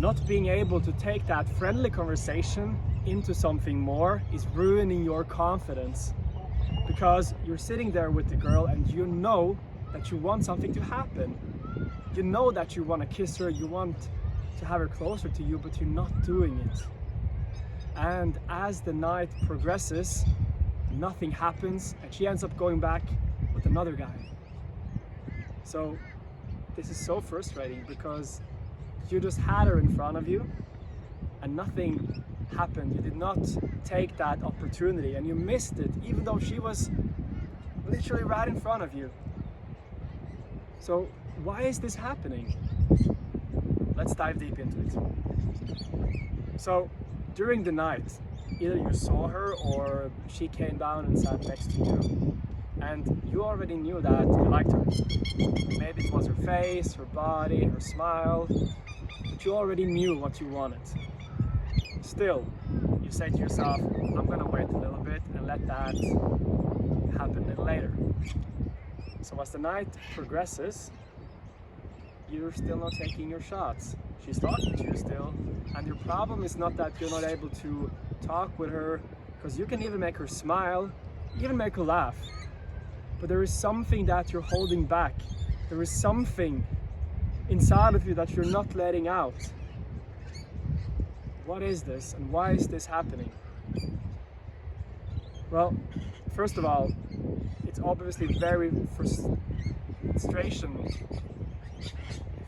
not being able to take that friendly conversation into something more is ruining your confidence, because you're sitting there with the girl and you know that you want something to happen. You know that you want to kiss her, you want to have her closer to you, but you're not doing it. And as the night progresses, nothing happens and she ends up going back with another guy. So this is so frustrating, because you just had her in front of you and nothing happened. You did not take that opportunity and you missed it, even though she was literally right in front of you. So why is this happening? Let's dive deep into it. So during the night, either you saw her or she came down and sat next to you, and you already knew that you liked her. Maybe it was her face, her body, her smile, but you already knew what you wanted. Still, you say to yourself, I'm gonna wait a little bit and let that happen a little later. So as the night progresses, you're still not taking your shots. She's talking to you still, and your problem is not that you're not able to talk with her, because you can even make her smile, even make her laugh. But there is something that you're holding back. There is something inside of you that you're not letting out. What is this, and why is this happening? Well, first of all, it's obviously very frustration.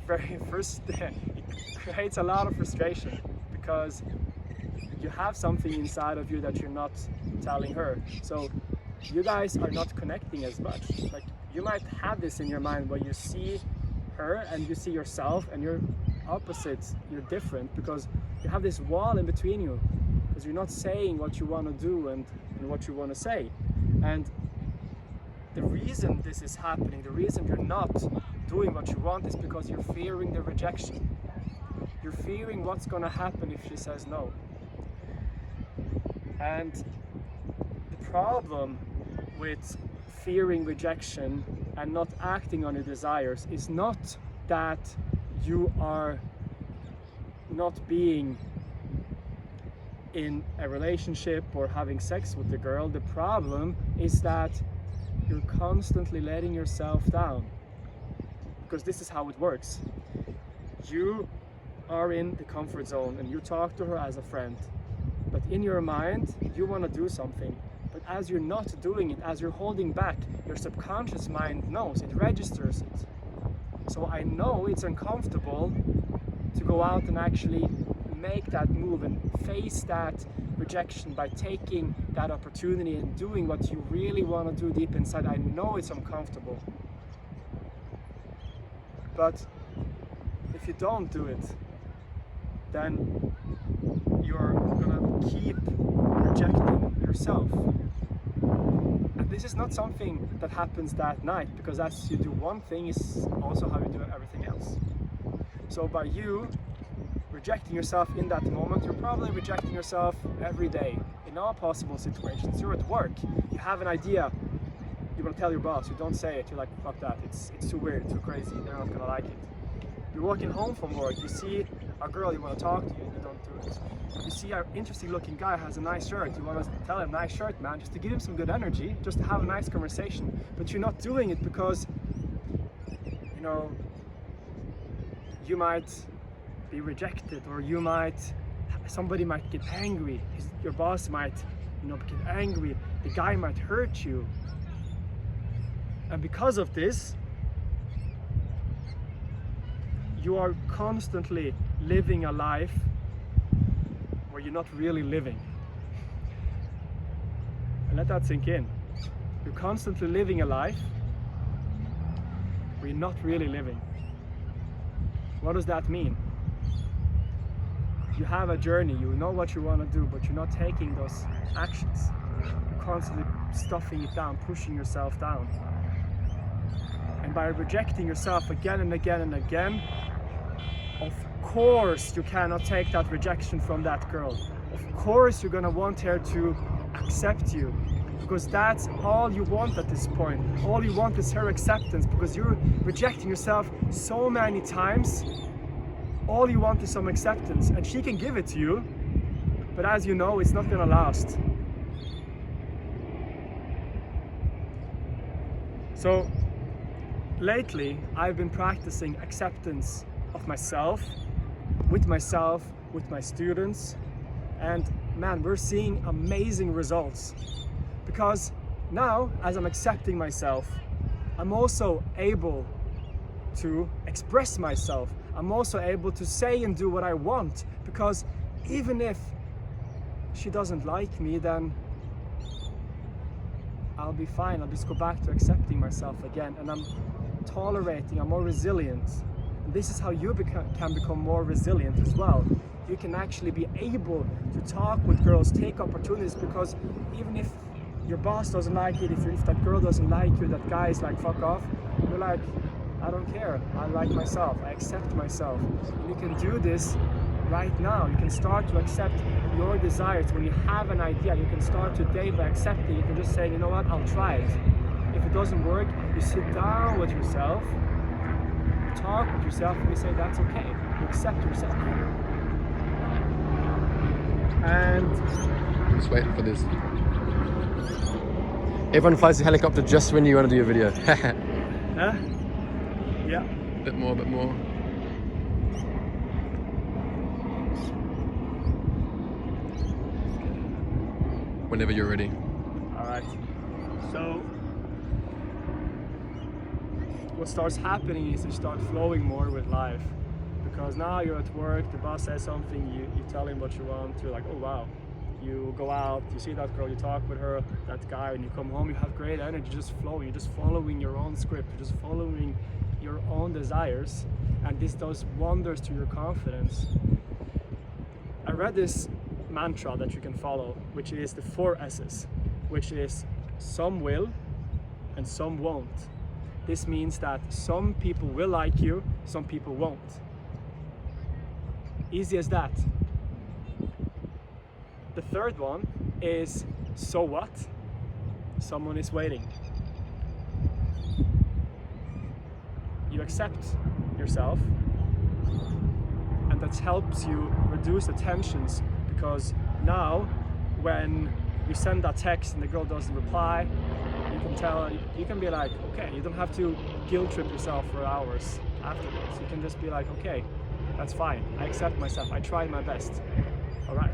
It creates a lot of frustration, because you have something inside of you that you're not telling her. So you guys are not connecting as much. Like, you might have this in your mind where you see her and you see yourself and you're opposites, you're different, because you have this wall in between you, because you're not saying what you want to do and what you want to say. And the reason this is happening, the reason you're not doing what you want, is because you're fearing the rejection. You're fearing what's going to happen if she says no. And the problem with fearing rejection and not acting on your desires is not that you are not being in a relationship or having sex with the girl. The problem is that you're constantly letting yourself down, because this is how it works. You are in the comfort zone and you talk to her as a friend, but in your mind you want to do something. But as you're not doing it, as you're holding back, your subconscious mind knows, it registers it. So I know it's uncomfortable to go out and actually make that move and face that rejection by taking that opportunity and doing what you really want to do deep inside. I know it's uncomfortable. But if you don't do it, then you're gonna keep rejecting yourself. And this is not something that happens that night, because as you do one thing is also how you do everything else. So by you rejecting yourself in that moment, you're probably rejecting yourself every day in all possible situations. You're at work, you have an idea, you want to tell your boss, you don't say it, you're like, fuck that, it's too weird, too crazy, they're not gonna like it. You're walking home from work, you see a girl you want to talk to, and you don't do it. You see an interesting looking guy has a nice shirt, you want to tell him, nice shirt man, just to give him some good energy, just to have a nice conversation, but you're not doing it because, you know, you might be rejected, or somebody might get angry, your boss might, get angry, the guy might hurt you. And because of this, you are constantly living a life where you're not really living. And let that sink in. You're constantly living a life where you're not really living. What does that mean? You have a journey, you know what you want to do, but you're not taking those actions. You're constantly stuffing it down, pushing yourself down. And by rejecting yourself again and again and again, of course you cannot take that rejection from that girl. Of course you're gonna want her to accept you, because that's all you want at this point. All you want is her acceptance, because you're rejecting yourself so many times all you want is some acceptance, and she can give it to you, but as you know, it's not gonna last. So lately, I've been practicing acceptance of myself, with my students, and man, we're seeing amazing results. Because now, as I'm accepting myself, I'm also able to express myself. I'm also able to say and do what I want, because even if she doesn't like me, then I'll be fine. I'll just go back to accepting myself again, and I'm tolerating, I'm more resilient. And this is how you can become more resilient as well. You can actually be able to talk with girls, take opportunities, because even if your boss doesn't like it, if that girl doesn't like you, that guy is like, fuck off, you're like, I don't care, I like myself, I accept myself. And you can do this right now. You can start to accept your desires. When you have an idea, you can start today by accepting it and just saying, you know what, I'll try it. If it doesn't work, you sit down with yourself, talk with yourself, and you say that's okay. You accept yourself. And I'm just waiting for this. Everyone flies a helicopter just when you want to do a video. Yeah. Bit more, bit more. Whenever you're ready. All right. So what starts happening is you start flowing more with life, because now you're at work, the boss says something, you tell him what you want, you're like, oh wow. You go out, you see that girl, you talk with her, that guy, and you come home, you have great energy, just flowing, you're just following your own script, you're just following your own desires, and this does wonders to your confidence. I read this mantra that you can follow, which is the 4 S's, which is some will and some won't. This means that some people will like you, some people won't. Easy as that. The third one is, so what? Someone is waiting. You accept yourself, and that helps you reduce the tensions, because now when you send that text and the girl doesn't reply, you can be like, okay, you don't have to guilt trip yourself for hours afterwards. You can just be like, okay, that's fine. I accept myself. I tried my best. All right.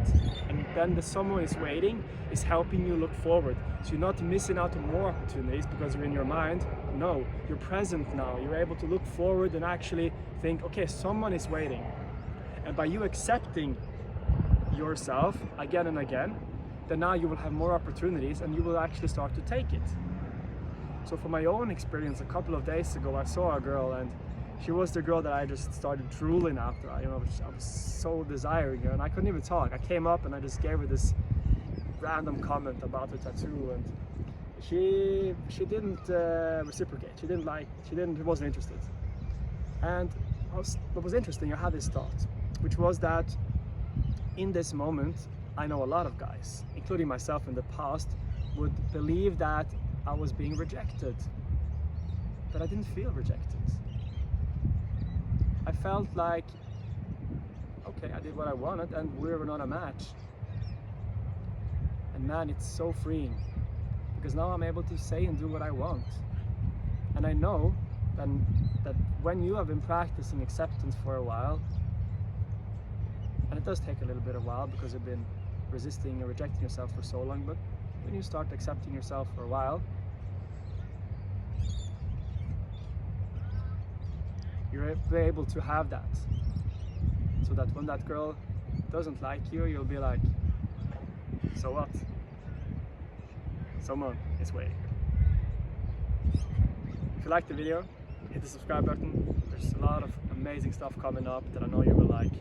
And then the someone is waiting is helping you look forward. So you're not missing out on more opportunities because you're in your mind. No, you're present now. You're able to look forward and actually think, okay, someone is waiting. And by you accepting yourself again and again, then now you will have more opportunities and you will actually start to take it. So from my own experience, a couple of days ago, I saw a girl, and she was the girl that I just started drooling after. I was so desiring her, and I couldn't even talk. I came up and I just gave her this random comment about the tattoo, and she didn't reciprocate. She wasn't interested. And what was interesting, I had this thought, which was that in this moment, I know a lot of guys, including myself in the past, would believe that I was being rejected, but I didn't feel rejected. I felt like, okay, I did what I wanted and we were not a match. And man, it's so freeing, because now I'm able to say and do what I want. And I know that when you have been practicing acceptance for a while, and it does take a little bit of a while because you've been resisting and rejecting yourself for so long, but when you start accepting yourself for a while, you're able to have that. So that when that girl doesn't like you, you'll be like, so what? Someone is waiting. If you liked the video, hit the subscribe button. There's a lot of amazing stuff coming up that I know you will like.